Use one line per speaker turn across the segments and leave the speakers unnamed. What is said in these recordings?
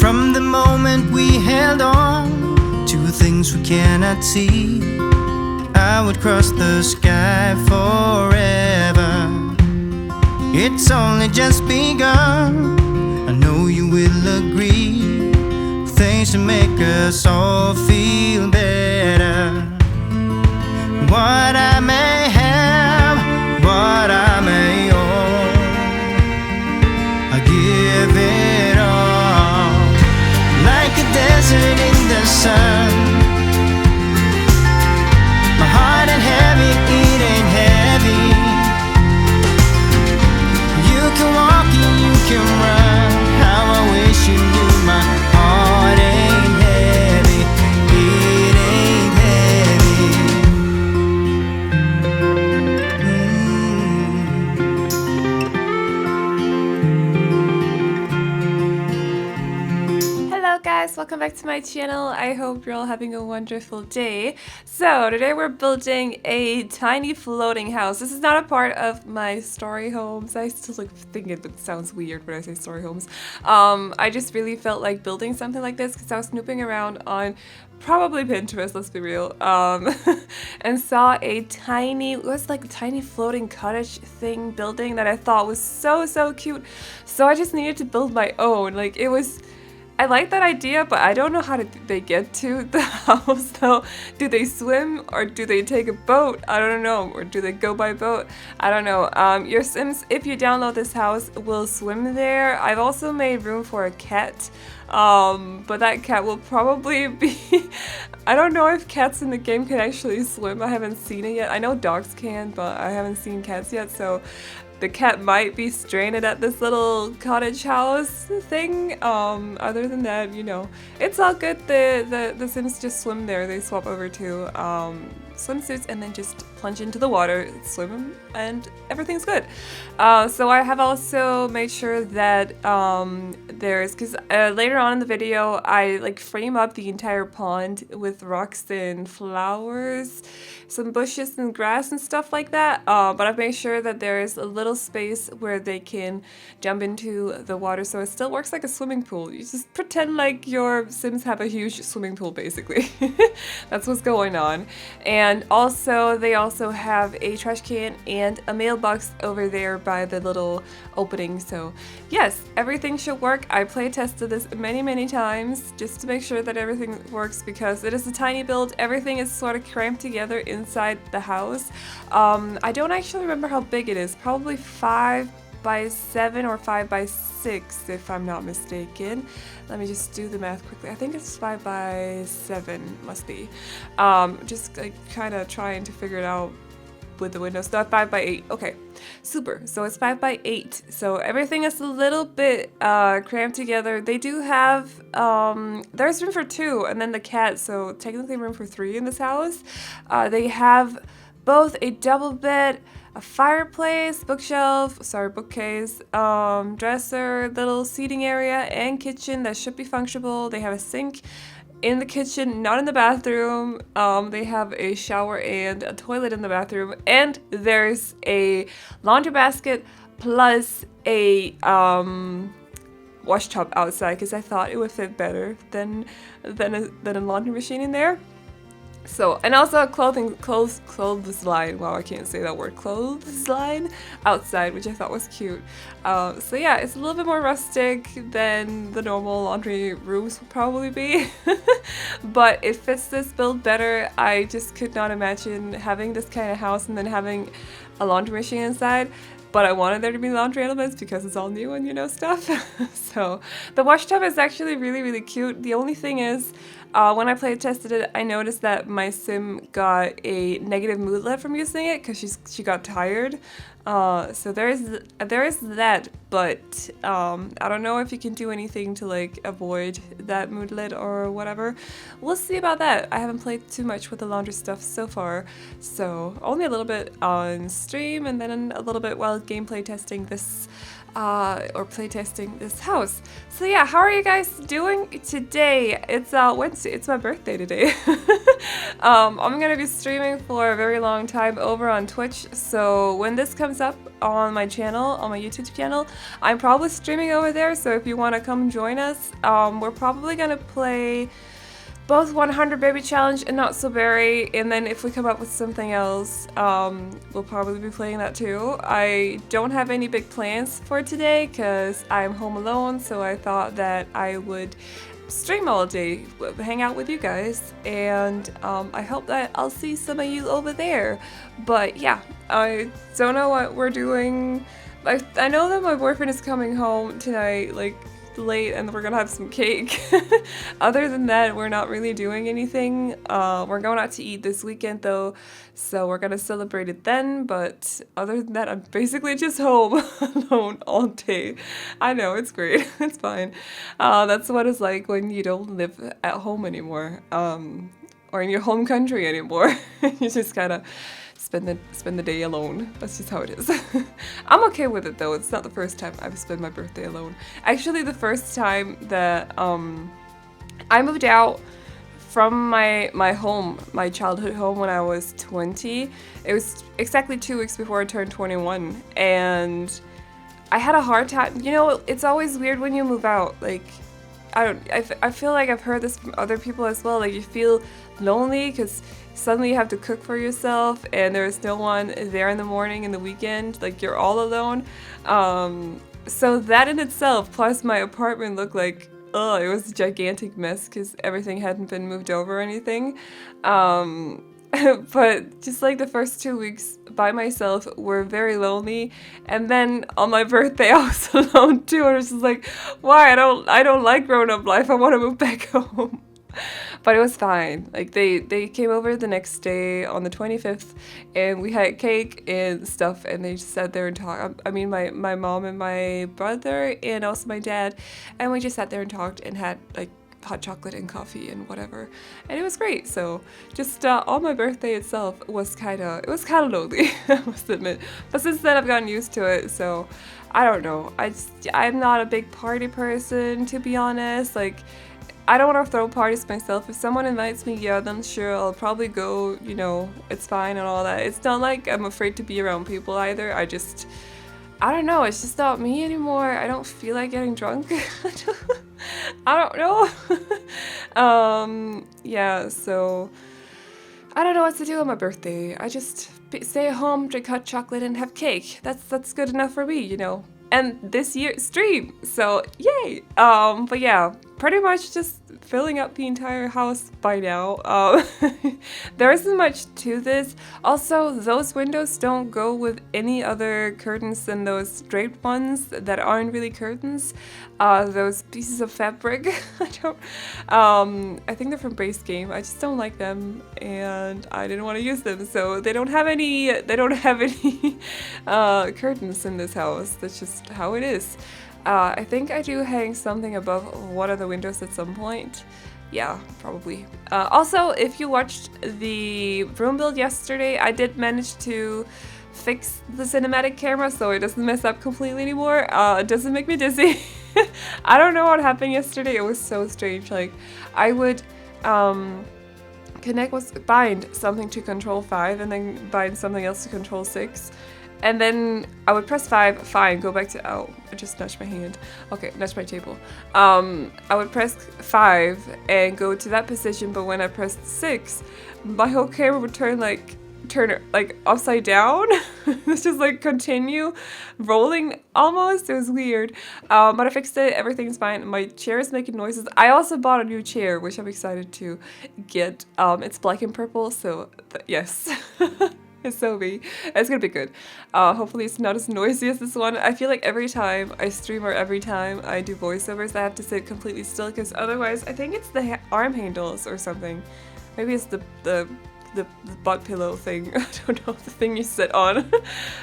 From the moment we held on to things we cannot see, I would cross the sky forever. It's only just begun, I know you will agree. Things to make us all feel better. What I may have, what I may own, I give it all. Like a desert in the sun, my heart ain't heavy, it ain't heavy. You can walk and you can run, how I wish you knew my heart ain't heavy, it ain't heavy.
Hello guys, welcome back to my channel. I hope you're all having a wonderful day. So today we're building a tiny floating house. This is not a part of my story homes. I still think it sounds weird when I say story homes. I just really felt like building something like this because I was snooping around on probably Pinterest, let's be real, and saw a tiny, it was like a tiny floating cottage thing building that I thought was so cute. So I just needed to build my own. Like it was, I like that idea, but I don't know how they get to the house though. Do they swim or do they take a boat? I don't know. Or do they go by boat? I don't know. Your Sims, if you download this house, will swim there. I've also made room for a cat, but that cat will probably be... I don't know if cats in the game can actually swim. I haven't seen it yet. I know dogs can, but I haven't seen cats yet, so the cat might be stranded at this little cottage house thing. Other than that, you know, it's all good. The Sims just swim there. They swap over to swimsuits and then just plunge into the water, swim, and everything's good. So I have also made sure that there's, because later on in the video I like frame up the entire pond with rocks and flowers, some bushes and grass and stuff like that, but I've made sure that there is a little space where they can jump into the water, so it still works like a swimming pool. You just pretend like your Sims have a huge swimming pool, basically. That's what's going on. And also they also have a trash can and a mailbox over there by the little opening. So yes, everything should work. I play tested this many times just to make sure that everything works, because it is a tiny build. Everything is sort of cramped together inside the house. I don't actually remember how big it is. Probably 5 by 7 or 5 by 6 if I'm not mistaken. Let me just do the math quickly. I think it's 5 by 7 must be. Just like kind of trying to figure it out with the windows. Not 5 by 8. Okay, super. So it's 5 by 8. So everything is a little bit cramped together. They do have there's room for 2 and then the cat, so technically room for 3 in this house. They have both a double bed, a fireplace, bookcase, dresser, little seating area, and kitchen that should be functional. They have a sink in the kitchen, not in the bathroom. They have a shower and a toilet in the bathroom, and there's a laundry basket plus a wash tub outside, because I thought it would fit better than a laundry machine in there. So, and also a clothesline, wow, I can't say that word, clothesline outside, which I thought was cute. So yeah, it's a little bit more rustic than the normal laundry rooms would probably be, but it fits this build better. I just could not imagine having this kind of house and then having a laundry machine inside. But I wanted there to be laundry elements because it's all new and you know stuff. So the wash tub is actually really cute. The only thing is, when I play tested it, I noticed that my Sim got a negative moodlet from using it because she got tired. So there is that, but I don't know if you can do anything to like avoid that moodlet or whatever. We'll see about that. I haven't played too much with the laundry stuff so far, so only a little bit on stream and then a little bit while gameplay testing this or playtesting this house. So yeah, how are you guys doing today? It's Wednesday. It's my birthday today. I'm gonna be streaming for a very long time over on Twitch. So when this comes up on my channel, on my YouTube channel, I'm probably streaming over there. So if you want to come join us, we're probably gonna play both 100 Baby Challenge and Not So Berry, and then if we come up with something else, we'll probably be playing that too. I don't have any big plans for today because I'm home alone, so I thought that I would stream all day, hang out with you guys, and I hope that I'll see some of you over there. But yeah, I don't know what we're doing. I know that my boyfriend is coming home tonight, like, late, and we're gonna have some cake. Other than that, we're not really doing anything. We're going out to eat this weekend though, so we're gonna celebrate it then, but other than that, I'm basically just home alone all day. I know, it's great. It's fine. That's what it's like when you don't live at home anymore, or in your home country anymore. You just kind of spend the day alone. That's just how it is. I'm okay with it though. It's not the first time I've spent my birthday alone. Actually, the first time that I moved out from my home, my childhood home, when I was 20. It was exactly 2 weeks before I turned 21, and I had a hard time. You know, it's always weird when you move out. Like, I feel like I've heard this from other people as well. Like, you feel lonely because suddenly you have to cook for yourself and there's no one there in the morning and the weekend. Like, you're all alone. So that in itself, plus my apartment looked like, it was a gigantic mess because everything hadn't been moved over or anything. But just like the first 2 weeks by myself were very lonely, and then on my birthday I was alone too, and I was just like, why? I don't like grown-up life. I want to move back home. But it was fine. Like, they came over the next day on the 25th, and we had cake and stuff, and they just sat there and talked. I mean, my mom and my brother and also my dad, and we just sat there and talked and had like hot chocolate and coffee and whatever, and it was great. So just on my birthday itself was kind of lonely, I must admit. But since then I've gotten used to it, so I don't know. I'm not a big party person, to be honest. Like, I don't want to throw parties myself. If someone invites me, yeah, then sure, I'll probably go, you know, it's fine and all that. It's not like I'm afraid to be around people either. I don't know, it's just not me anymore. I don't feel like getting drunk. I don't know. Yeah, so I don't know what to do on my birthday. I just stay at home, drink hot chocolate, and have cake. That's good enough for me, you know. And this year stream, so yay. But yeah, pretty much just filling up the entire house by now. There isn't much to this. Also, those windows don't go with any other curtains than those draped ones that aren't really curtains. Those pieces of fabric, I think they're from Base Game. I just don't like them, and I didn't want to use them, so they don't have any curtains in this house. That's just how it is. I think I do hang something above one of the windows at some point. Yeah, probably. Also, if you watched the room build yesterday, I did manage to fix the cinematic camera so it doesn't mess up completely anymore. It doesn't make me dizzy. I don't know what happened yesterday. It was so strange. Like, I would bind something to control 5 and then bind something else to control 6. And then I would press 5, fine, go back to, I just nudged my hand. Okay, nudged my table. I would press 5 and go to that position, but when I pressed 6, my whole camera would turn upside down. It's just like continue rolling almost. It was weird. But I fixed it, everything's fine. My chair is making noises. I also bought a new chair, which I'm excited to get. It's black and purple, so yes. It's so me. It's gonna be good. Hopefully it's not as noisy as this one. I feel like every time I stream or every time I do voiceovers, I have to sit completely still because otherwise, I think it's the arm handles or something. Maybe it's the butt pillow thing. I don't know, the thing you sit on.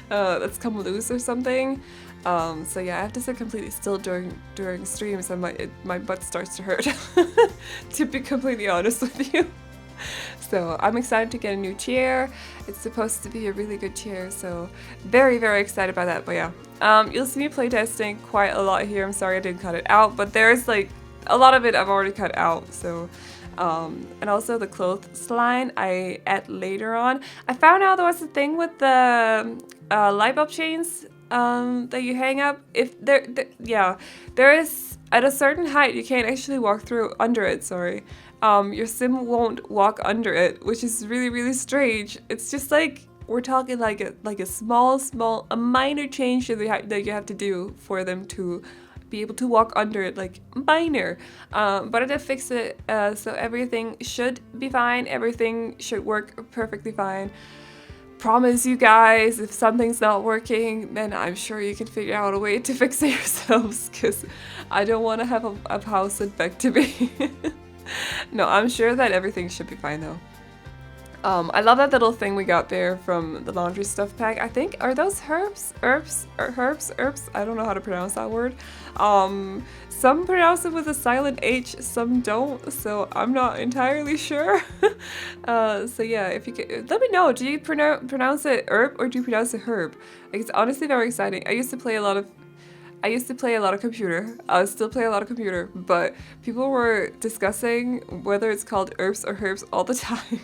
That's come loose or something. So yeah, I have to sit completely still during streams, and my butt starts to hurt. To be completely honest with you. So I'm excited to get a new chair. It's supposed to be a really good chair, so very, very excited about that. But yeah, You'll see me playtesting quite a lot here. I'm sorry I didn't cut it out, but there's like a lot of it I've already cut out. So, and also the clothesline I add later on. I found out there was a thing with the light bulb chains that you hang up. If there is at a certain height you can't actually walk through under it. Sorry. Your sim won't walk under it, which is really, really strange. It's just like we're talking like a small, a minor change that you have to do for them to be able to walk under it, like minor. But I did fix it, so everything should be fine. Everything should work perfectly fine. Promise you guys, if something's not working, then I'm sure you can figure out a way to fix it yourselves, because I don't want to have a house sent back to me. No, I'm sure that everything should be fine though. I love that little thing we got there from the laundry stuff pack. I think, are those herbs? Herbs? I don't know how to pronounce that word. Some pronounce it with a silent H, some don't, so I'm not entirely sure. So yeah, if you could, let me know, do you pronounce it herb or do you pronounce it herb? Like, it's honestly very exciting. I used to play a lot of computer. I still play a lot of computer, but people were discussing whether it's called herbs or herbs all the time.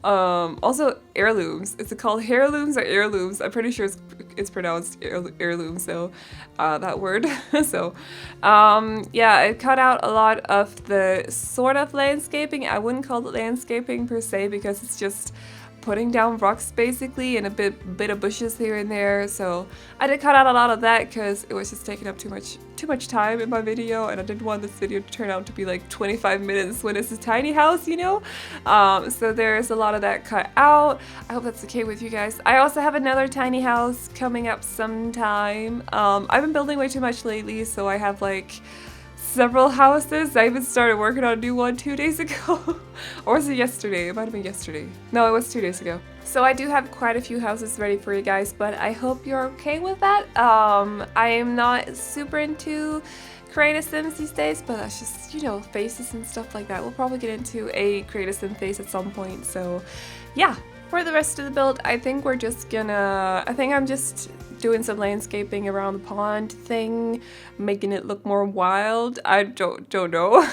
Also heirlooms. Is it called heirlooms or heirlooms? I'm pretty sure it's pronounced heirloom, so that word. So yeah, I cut out a lot of the sort of landscaping. I wouldn't call it landscaping per se, because it's just putting down rocks basically and a bit of bushes here and there. So I did cut out a lot of that because it was just taking up too much time in my video, and I didn't want this video to turn out to be like 25 minutes when it's a tiny house, you know. So there's a lot of that cut out. I hope that's okay with you guys. I also have another tiny house coming up sometime. I've been building way too much lately, so I have like several houses. I even started working on a new one 2 days ago. Or was it yesterday? It might have been yesterday. No, it was 2 days ago. So I do have quite a few houses ready for you guys, but I hope you're okay with that. I am not super into creative sims these days, but that's just, you know, faces and stuff like that. We'll probably get into a creative sim face at some point. So yeah, for the rest of the build, I think I'm just doing some landscaping around the pond thing, making it look more wild. I don't know.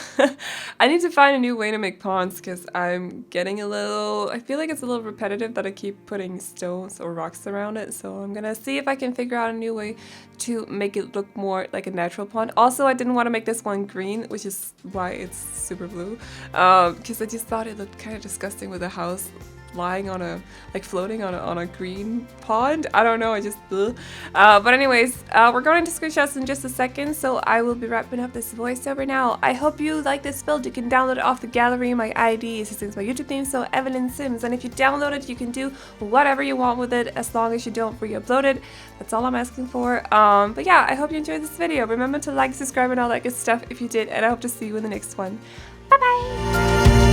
I need to find a new way to make ponds, because I'm getting I feel like it's a little repetitive that I keep putting stones or rocks around it. So I'm gonna see if I can figure out a new way to make it look more like a natural pond. Also, I didn't want to make this one green, which is why it's super blue, because I just thought it looked kind of disgusting with a house lying on floating on a green pond. I don't know, I just but anyways, we're going into screenshots in just a second, so I will be wrapping up this voiceover now. I hope you like this build. You can download it off the gallery. My ID is my YouTube theme, so Aveline Sims, and if you download it, you can do whatever you want with it as long as you don't re-upload it. That's all I'm asking for. But yeah, I hope you enjoyed this video. Remember to like, subscribe, and all that good stuff if you did, and I hope to see you in the next one. Bye bye.